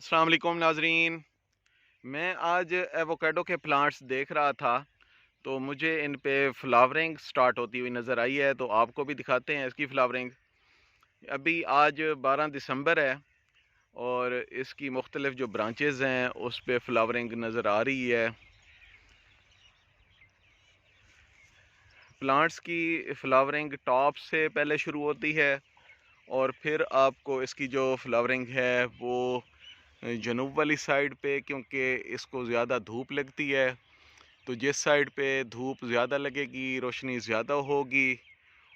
अस्सलाम वालेकुम नाजरीन। मैं आज एवोकाडो के प्लांट्स देख रहा था तो मुझे इन पे फ्लावरिंग स्टार्ट होती हुई नज़र आई है, तो आपको भी दिखाते हैं इसकी फ्लावरिंग। अभी आज 12 दिसंबर है और इसकी मुख्तलिफ जो ब्रांचेज़ हैं उस पे फ्लावरिंग नज़र आ रही है। प्लांट्स की फ्लावरिंग टॉप से पहले शुरू होती है और फिर आपको इसकी जो फ्लावरिंग है वो जनूब वाली साइड पे, क्योंकि इसको ज़्यादा धूप लगती है, तो जिस साइड पे धूप ज़्यादा लगेगी, रोशनी ज़्यादा होगी,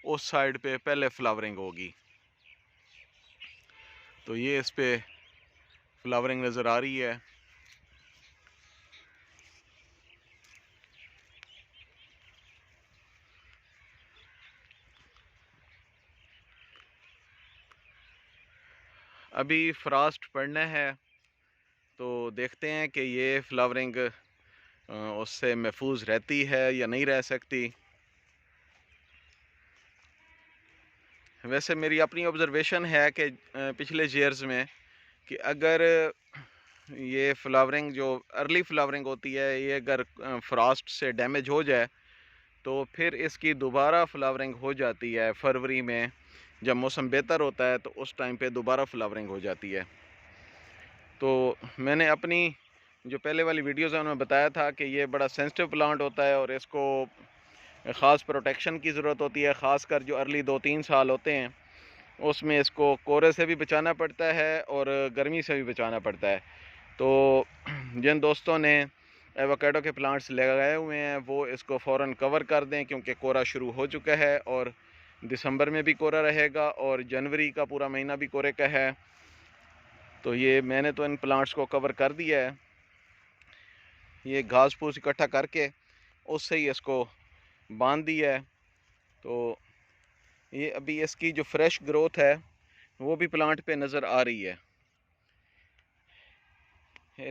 उस साइड पे पहले फ्लावरिंग होगी। तो ये इस पे फ्लावरिंग नज़र आ रही है। अभी फ्रॉस्ट पड़ना है तो देखते हैं कि ये फ्लावरिंग उससे महफूज रहती है या नहीं रह सकती। वैसे मेरी अपनी ऑब्ज़र्वेशन है कि पिछले ईयर्स में कि अगर ये फ्लावरिंग जो अर्ली फ्लावरिंग होती है ये अगर फ्रॉस्ट से डैमेज हो जाए तो फिर इसकी दोबारा फ्लावरिंग हो जाती है फरवरी में। जब मौसम बेहतर होता है तो उस टाइम पे दोबारा फ्लावरिंग हो जाती है। तो मैंने अपनी जो पहले वाली वीडियोज़ हैं उनमें बताया था कि ये बड़ा सेंसिटिव प्लांट होता है और इसको ख़ास प्रोटेक्शन की ज़रूरत होती है, ख़ासकर जो अर्ली 2-3 साल होते हैं उसमें इसको कोहरे से भी बचाना पड़ता है और गर्मी से भी बचाना पड़ता है। तो जिन दोस्तों ने एवोकाडो के प्लांट्स लगाए हुए हैं वो इसको फ़ौरन कवर कर दें, क्योंकि कोहरा शुरू हो चुका है और दिसंबर में भी कोहरा रहेगा और जनवरी का पूरा महीना भी कोहरे का है। तो ये मैंने तो इन प्लांट्स को कवर कर दिया है, ये घास फूस इकट्ठा करके उससे ही इसको बांध दिया है। तो ये अभी इसकी जो फ्रेश ग्रोथ है वो भी प्लांट पे नज़र आ रही है,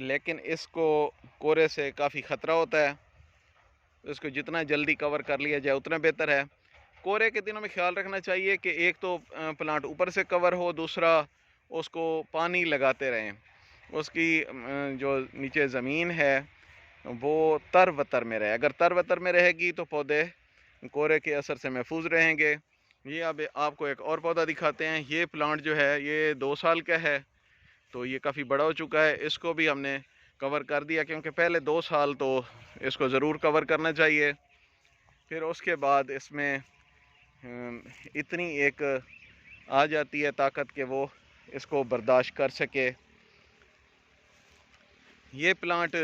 लेकिन इसको कोहरे से काफ़ी ख़तरा होता है। इसको जितना जल्दी कवर कर लिया जाए उतना बेहतर है। कोहरे के दिनों में ख्याल रखना चाहिए कि एक तो प्लांट ऊपर से कवर हो, दूसरा उसको पानी लगाते रहें। उसकी जो नीचे ज़मीन है वो तर वतर में रहे। अगर तर वतर में रहेगी तो पौधे कोहरे के असर से महफूज रहेंगे। ये अब आपको एक और पौधा दिखाते हैं। ये प्लांट जो है ये 2 साल का है, तो ये काफ़ी बड़ा हो चुका है। इसको भी हमने कवर कर दिया, क्योंकि पहले 2 साल तो इसको ज़रूर कवर करना चाहिए। फिर उसके बाद इसमें इतनी एक आ जाती है ताकत कि वो इसको बर्दाश्त कर सके। ये प्लांट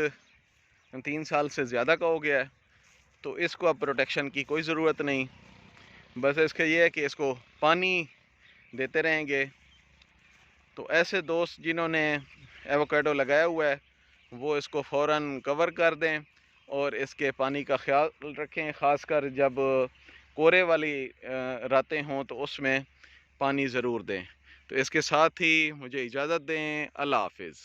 3 साल से ज़्यादा का हो गया है, तो इसको अब प्रोटेक्शन की कोई ज़रूरत नहीं। बस इसका ये है कि इसको पानी देते रहेंगे। तो ऐसे दोस्त जिन्होंने एवोकाडो लगाया हुआ है वो इसको फ़ौरन कवर कर दें और इसके पानी का ख्याल रखें, ख़ासकर जब कोहरे वाली रातें हों तो उसमें पानी ज़रूर दें। तो इसके साथ ही मुझे इजाज़त दें। अल्लाह हाफ़िज़।